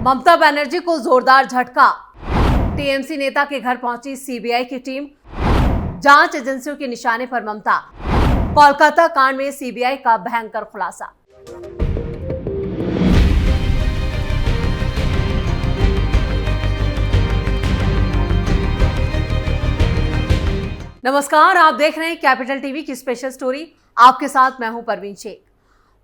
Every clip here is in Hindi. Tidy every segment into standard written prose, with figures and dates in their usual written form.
ममता बनर्जी को जोरदार झटका। टीएमसी नेता के घर पहुंची सीबीआई की टीम। जांच एजेंसियों के निशाने पर ममता। कोलकाता कांड में सीबीआई का भयंकर खुलासा। नमस्कार, आप देख रहे हैं कैपिटल टीवी की स्पेशल स्टोरी। आपके साथ मैं हूं परवीन शेख।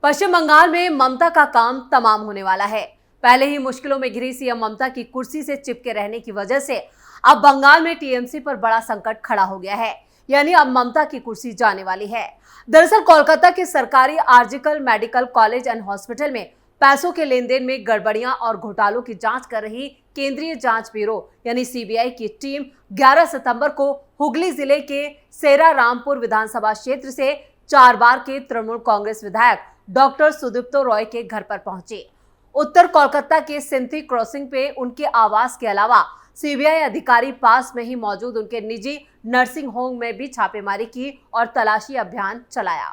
पश्चिम बंगाल में ममता का काम तमाम होने वाला है। पहले ही मुश्किलों में घिरी सीएम ममता की कुर्सी से चिपके रहने की वजह से अब बंगाल में टीएमसी पर बड़ा संकट खड़ा हो गया है, यानी अब ममता की कुर्सी जाने वाली है। दरअसल कोलकाता के सरकारी RG Kar medical college and hospital में पैसों के लेन देन में गड़बड़ियां और घोटालों की जांच कर रही केंद्रीय जांच ब्यूरो यानी सीबीआई की टीम 11 सितंबर को हुगली जिले के सेरारामपुर विधानसभा क्षेत्र से 4 बार के तृणमूल कांग्रेस विधायक डॉक्टर सुदीप्तो रॉय के घर पर पहुंचे। उत्तर कोलकाता के सिंथी क्रॉसिंग पे उनके आवास के अलावा सीबीआई अधिकारी पास में ही मौजूद उनके निजी नर्सिंग होम में भी छापेमारी की और तलाशी अभियान चलाया।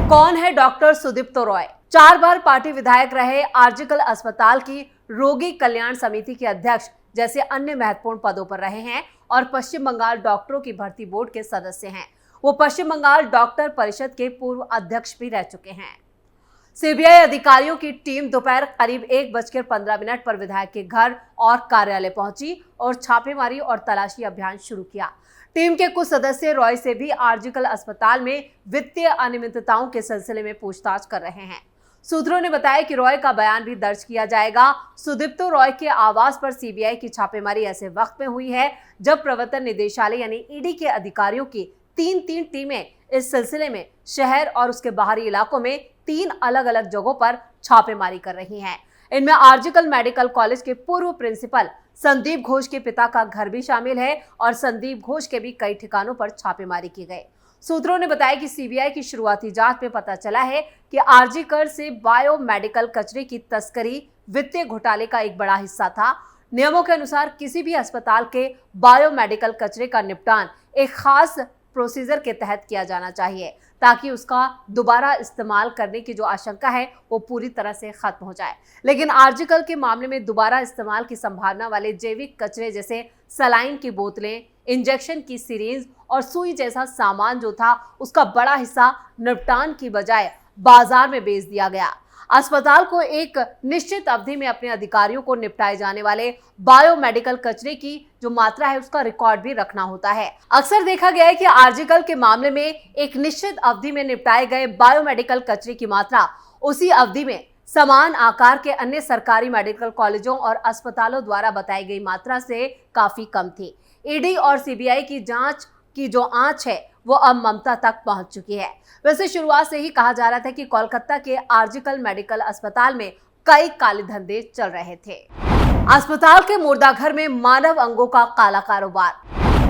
कौन है डॉक्टर सुदीप्तो रॉय? 4 बार पार्टी विधायक रहे, आरजीकर अस्पताल की रोगी कल्याण समिति के अध्यक्ष जैसे अन्य महत्वपूर्ण पदों पर रहे हैं और पश्चिम बंगाल डॉक्टरों की भर्ती बोर्ड के सदस्य हैं। वो पश्चिम बंगाल डॉक्टर परिषद के पूर्व अध्यक्ष भी रह चुके हैं। सीबीआई अधिकारियों की टीम दोपहर करीब 1:15 पर विधायक के घर और कार्यालय पहुंची और छापेमारी और तलाशी अभियान शुरू किया। टीम के कुछ सदस्य रॉय से भी आरजीकर अस्पताल में वित्तीय अनियमितताओं के सिलसिले में पूछताछ कर रहे हैं। सूत्रों ने बताया कि रॉय का बयान भी दर्ज किया जाएगा। सुदीप्तो रॉय के आवास पर सीबीआई की छापेमारी ऐसे वक्त में हुई है जब प्रवर्तन निदेशालय यानी ईडी के अधिकारियों की तीन टीमें इस सिलसिले में शहर और उसके बाहरी इलाकों में 3 अलग-अलग जगहों पर छापेमारी कर रही हैं। इनमें आरजीकर मेडिकल कॉलेज के पूर्व प्रिंसिपल संदीप घोष के पिता का घर भी शामिल है और संदीप घोष के भी कई ठिकानों पर छापेमारी की गई। सूत्रों ने बताया कि सीबीआई की शुरुआती जांच में पता चला है कि आरजीकर से बायोमेडिकल कचरे की तस्करी वित्तीय घोटाले का एक बड़ा हिस्सा था। नियमों के अनुसार किसी भी अस्पताल के बायोमेडिकल कचरे का निपटान एक खास प्रोसीजर के तहत किया जाना चाहिए ताकि उसका दोबारा इस्तेमाल करने की जो आशंका है वो पूरी तरह से खत्म हो जाए। लेकिन आरजीकर के मामले में दोबारा इस्तेमाल की संभावना वाले जैविक कचरे जैसे सलाइन की बोतलें, इंजेक्शन की सिरिंज और सुई जैसा सामान जो था उसका बड़ा हिस्सा निपटान की बजाय बाजार में बेच दिया गया। अस्पताल को एक निश्चित अवधि में अपने अधिकारियों को निपटाए जाने वाले बायोमेडिकल कचरे की जो मात्रा है उसका रिकॉर्ड भी रखना होता है। अक्सर देखा गया है कि आरजीकर के मामले में एक निश्चित अवधि में निपटाए गए बायोमेडिकल कचरे की मात्रा उसी अवधि में समान आकार के अन्य सरकारी मेडिकल कॉलेजों और अस्पतालों द्वारा बताई गई मात्रा से काफी कम थी। ईडी और सीबीआई की जांच की जो आंच है वो अब ममता तक पहुंच चुकी है। वैसे शुरुआत से ही कहा जा रहा था कि कोलकाता के आरजीकर मेडिकल अस्पताल में कई काले धंधे चल रहे थे। अस्पताल के मुर्दाघर में मानव अंगों का काला कारोबार,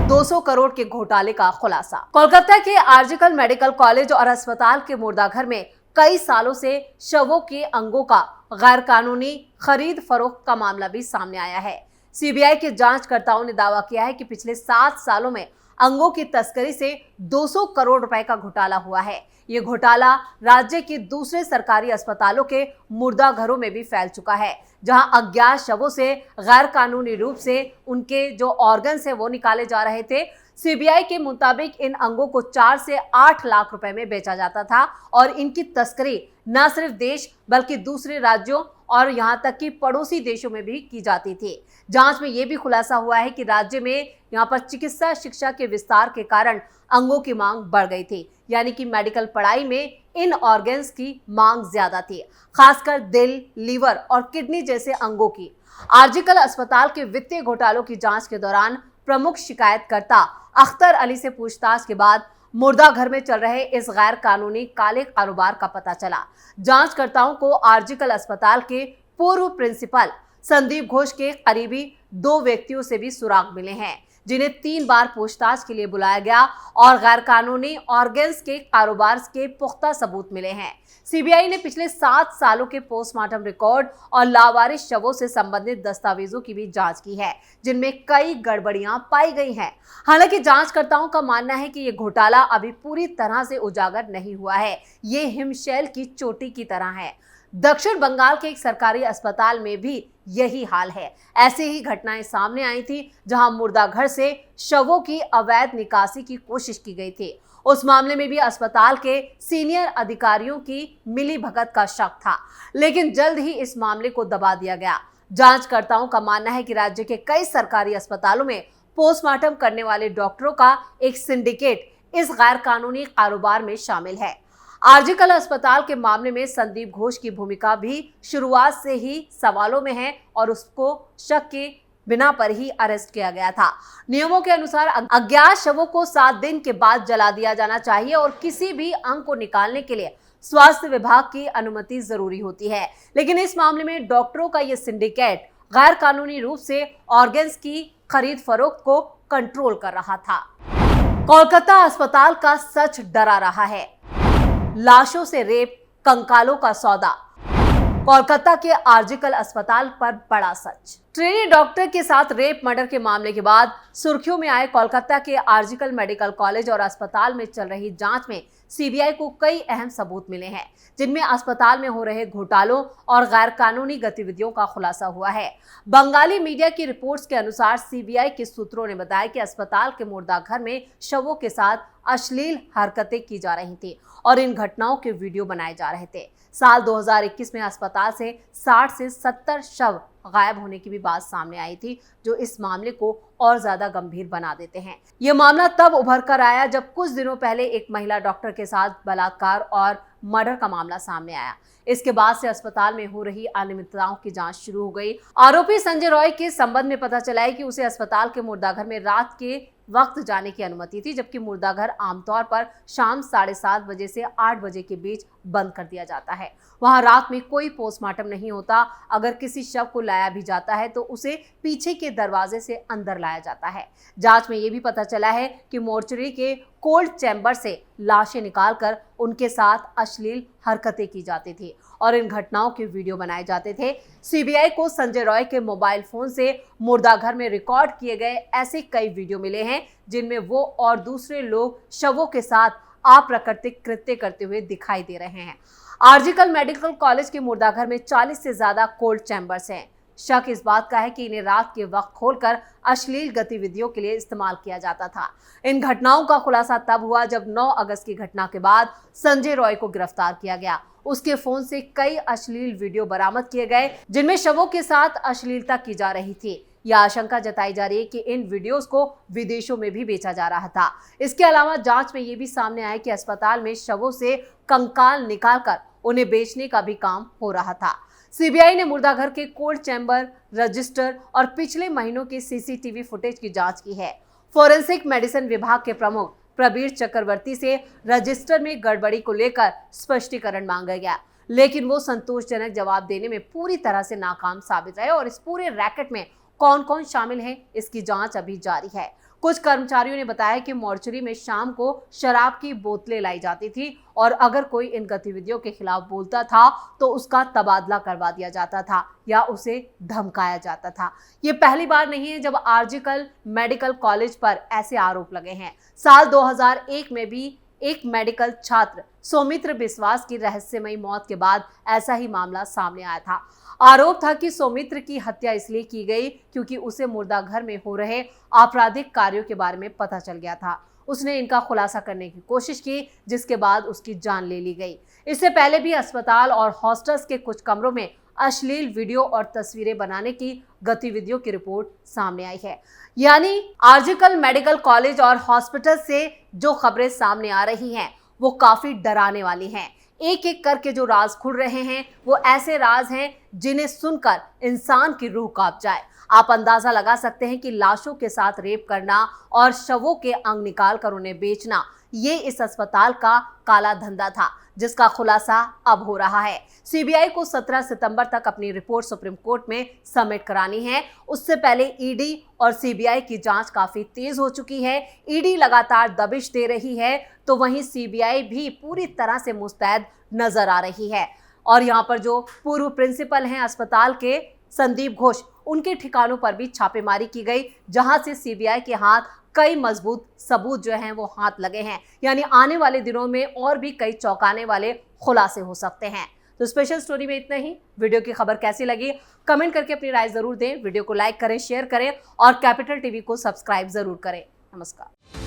200 करोड़ के घोटाले का खुलासा। कोलकाता के आरजीकर मेडिकल कॉलेज और अस्पताल के मुर्दाघर में कई सालों से शवों के अंगों का गैर कानूनी खरीद फरोख्त का मामला भी सामने आया है। सीबीआई के जांचकर्ताओं ने दावा किया है कि पिछले 7 सालों में अंगों की तस्करी से 200 करोड़ रुपए का घोटाला हुआ है। ये घोटाला राज्य के दूसरे सरकारी अस्पतालों के मुर्दाघरों में भी फैल चुका है, जहां अज्ञात शवों से गैर कानूनी रूप से उनके जो ऑर्गन्स है वो निकाले जा रहे थे। सीबीआई के मुताबिक इन अंगों को 4 से 8 लाख रुपए में बेचा जाता था और इनकी तस्करी न सिर्फ देश बल्कि दूसरे राज्यों और यहां तक कि पड़ोसी देशों में भी की जाती थी। जांच में यह भी खुलासा हुआ है कि राज्य में यहां पर चिकित्सा शिक्षा के विस्तार के कारण अंगों की मांग बढ़ गई थी, यानी कि मेडिकल पढ़ाई में इन ऑर्गन्स की मांग ज्यादा थी, खासकर दिल, लीवर और किडनी जैसे अंगों की। आरजीकर अस्पताल के वित्तीय घोटालों की जांच के दौरान प्रमुख शिकायतकर्ता अख्तर अली से पूछताछ के बाद मुर्दाघर में चल रहे इस गैर कानूनी काले कारोबार का पता चला। जांचकर्ताओं को आरजीकर अस्पताल के पूर्व प्रिंसिपल संदीप घोष के करीबी 2 व्यक्तियों से भी सुराग मिले हैं, जिन्हें 3 बार पूछताछ के लिए बुलाया गया और गैर कानूनी ऑर्गन्स के कारोबार के पुख्ता सबूत मिले हैं। सीबीआई ने पिछले 7 सालों के पोस्टमार्टम रिकॉर्ड और लावारिस शवों से संबंधित दस्तावेजों की भी जांच की है, जिनमें कई गड़बड़ियां पाई गई हैं। हालांकि जांचकर्ताओं का मानना है कि ये घोटाला अभी पूरी तरह से उजागर नहीं हुआ है, ये हिमशैल की चोटी की तरह है। दक्षिण बंगाल के एक सरकारी अस्पताल में भी यही हाल है। ऐसे ही घटनाएं सामने आई थी जहां मुर्दा घर से शवों की अवैध निकासी की कोशिश की गई थी। उस मामले में भी अस्पताल के सीनियर अधिकारियों की मिलीभगत का शक था, लेकिन जल्द ही इस मामले को दबा दिया गया। जांचकर्ताओं का मानना है कि राज्य के कई सरकारी अस्पतालों में पोस्टमार्टम करने वाले डॉक्टरों का एक सिंडिकेट इस गैर कानूनी कारोबार में शामिल है। आरजीकर अस्पताल के मामले में संदीप घोष की भूमिका भी शुरुआत से ही सवालों में है और उसको शक के बिना पर ही अरेस्ट किया गया था। नियमों के अनुसार अज्ञात शवों को 7 दिन के बाद जला दिया जाना चाहिए और किसी भी अंग को निकालने के लिए स्वास्थ्य विभाग की अनुमति जरूरी होती है। लेकिन इस मामले में डॉक्टरों का यह सिंडिकेट गैर कानूनी रूप से ऑर्गन्स की खरीद फरोख्त को कंट्रोल कर रहा था। कोलकाता अस्पताल का सच डरा रहा है। लाशों से रेप, कंकालों का सौदा। कोलकाता के आरजीकर अस्पताल पर बड़ा सच। ट्रेनी डॉक्टर के साथ रेप मर्डर के मामले के बाद सुर्खियों में आए कोलकाता के आरजीकर मेडिकल कॉलेज और अस्पताल में चल रही जांच में सीबीआई को कई अहम सबूत मिले हैं, जिनमें अस्पताल में हो रहे घोटालों और गैर कानूनी गतिविधियों का खुलासा हुआ है। बंगाली मीडिया की रिपोर्ट्स के अनुसार सीबीआई के सूत्रों ने बताया कि अस्पताल के मुर्दा घर में शवों के साथ अश्लील हरकतें की जा रही थी और इन घटनाओं के वीडियो बनाए जा रहे थे। साल 2021 में अस्पताल से 60 से 70 शव गायब होने की भी बात सामने आई थी, जो इस मामले को और ज्यादा गंभीर बना देते हैं। यह मामला तब उभर कर आया जब कुछ दिनों पहले एक महिला डॉक्टर के साथ बलात्कार और मर्डर का मामला सामने आया। इसके बाद से अस्पताल में हो रही अनियमितताओं की जांच शुरू हो गई। आरोपी संजय रॉय के संबंध में पता चला है कि उसे अस्पताल के मुर्दाघर में रात के वक्त जाने की अनुमति थी, जबकि मुर्दाघर आमतौर पर शाम 7:30 बजे से 8 बजे के बीच बंद कर दिया जाता है। वहां रात में कोई पोस्टमार्टम नहीं होता। अगर किसी शव को लाया भी जाता है तो उसे पीछे के दरवाजे से अंदर लाया जाता है। जांच में यह भी पता चला है कि मोर्चरी के कोल्ड चैम्बर से लाशें निकालकर उनके साथ अश्लील हरकतें की जाती थी और इन घटनाओं के वीडियो बनाए जाते थे। सीबीआई को संजय रॉय के मोबाइल फोन से मुर्दाघर में रिकॉर्ड किए गए ऐसे कई वीडियो मिले हैं जिनमें वो और दूसरे लोग शवों के साथ अप्राकृतिक कृत्य करते हुए दिखाई दे रहे हैं। आरजीकर मेडिकल कॉलेज के मुर्दाघर में 40 से ज्यादा कोल्ड चैम्बर्स हैं। शक इस बात का है कि इन्हें रात के वक्त खोलकर अश्लील गतिविधियों के लिए इस्तेमाल किया जाता था। इन घटनाओं का खुलासा तब हुआ जब 9 अगस्त की घटना के बाद संजय रॉय को गिरफ्तार किया गया। उसके फोन से कई अश्लील वीडियो बरामद किए गए जिनमें शवों के साथ अश्लीलता की जा रही थी। यह आशंका जताई जा रही है कि इन वीडियोस को विदेशों में भी बेचा जा रहा था। इसके अलावा जांच में यह भी सामने आया कि अस्पताल में शवों से कंकाल निकालकर उन्हें बेचने का भी काम हो रहा था। सीबीआई ने मुर्दाघर के कोल्ड चैम्बर, रजिस्टर और पिछले महीनों के सीसीटीवी फुटेज की जांच की है। फोरेंसिक मेडिसिन विभाग के प्रमुख प्रबीर चक्रवर्ती से रजिस्टर में गड़बड़ी को लेकर स्पष्टीकरण मांगा गया, लेकिन वो संतोषजनक जवाब देने में पूरी तरह से नाकाम साबित रहे और इस पूरे रैकेट में कौन कौन शामिल है इसकी जांच अभी जारी है। कुछ कर्मचारियों ने बताया कि मोर्चरी में शाम को शराब की बोतलें लाई जाती थी और अगर कोई इन गतिविधियों के खिलाफ बोलता था तो उसका तबादला करवा दिया जाता था या उसे धमकाया जाता था। ये पहली बार नहीं है जब आरजीकर मेडिकल कॉलेज पर ऐसे आरोप लगे हैं। साल 2001 में भी एक मेडिकल छात्र सौमित्र बिस्वास की रहस्यमयी मौत के बाद ऐसा ही मामला सामने आया था। आरोप था कि सौमित्र की हत्या इसलिए की गई क्योंकि उसे मुर्दाघर में हो रहे आपराधिक कार्यों के बारे में पता चल गया था। उसने इनका खुलासा करने की कोशिश की, जिसके बाद उसकी जान ले ली गई। इससे पहले भी अस्पताल और हॉस्टल्स के कुछ कमरों में अश्लील वीडियो और तस्वीरें बनाने की गतिविधियों की रिपोर्ट सामने आई है। यानी आरजीकर मेडिकल कॉलेज और हॉस्पिटल से जो खबरें सामने आ रही हैं वो काफी डराने वाली हैं। एक एक करके जो राज खुल रहे हैं वो ऐसे राज हैं जिन्हें सुनकर इंसान की रूह कांप जाए। आप अंदाजा लगा सकते हैं कि लाशों के साथ रेप करना और शवों के अंग निकालकर उन्हें बेचना, ये इस अस्पताल का काला धंधा था, जिसका खुलासा अब हो रहा है। सीबीआई को 17 सितंबर तक अपनी रिपोर्ट सुप्रीम कोर्ट में सबमिट करानी है। उससे पहले ईडी और सीबीआई की जांच काफी तेज हो चुकी है। ईडी लगातार दबिश दे रही है तो वहीं सीबीआई भी पूरी तरह से मुस्तैद नजर आ रही है। और यहाँ पर जो पूर्व प्रिंसिपल हैं अस्पताल के संदीप घोष, उनके ठिकानों पर भी छापेमारी की गई, जहां से सीबीआई के हाथ कई मजबूत सबूत जो हैं वो हाथ लगे हैं। यानी आने वाले दिनों में और भी कई चौंकाने वाले खुलासे हो सकते हैं। तो स्पेशल स्टोरी में इतना ही। वीडियो की खबर कैसी लगी कमेंट करके अपनी राय जरूर दें। वीडियो को लाइक करें, शेयर करें और कैपिटल टीवी को सब्सक्राइब जरूर करें। नमस्कार।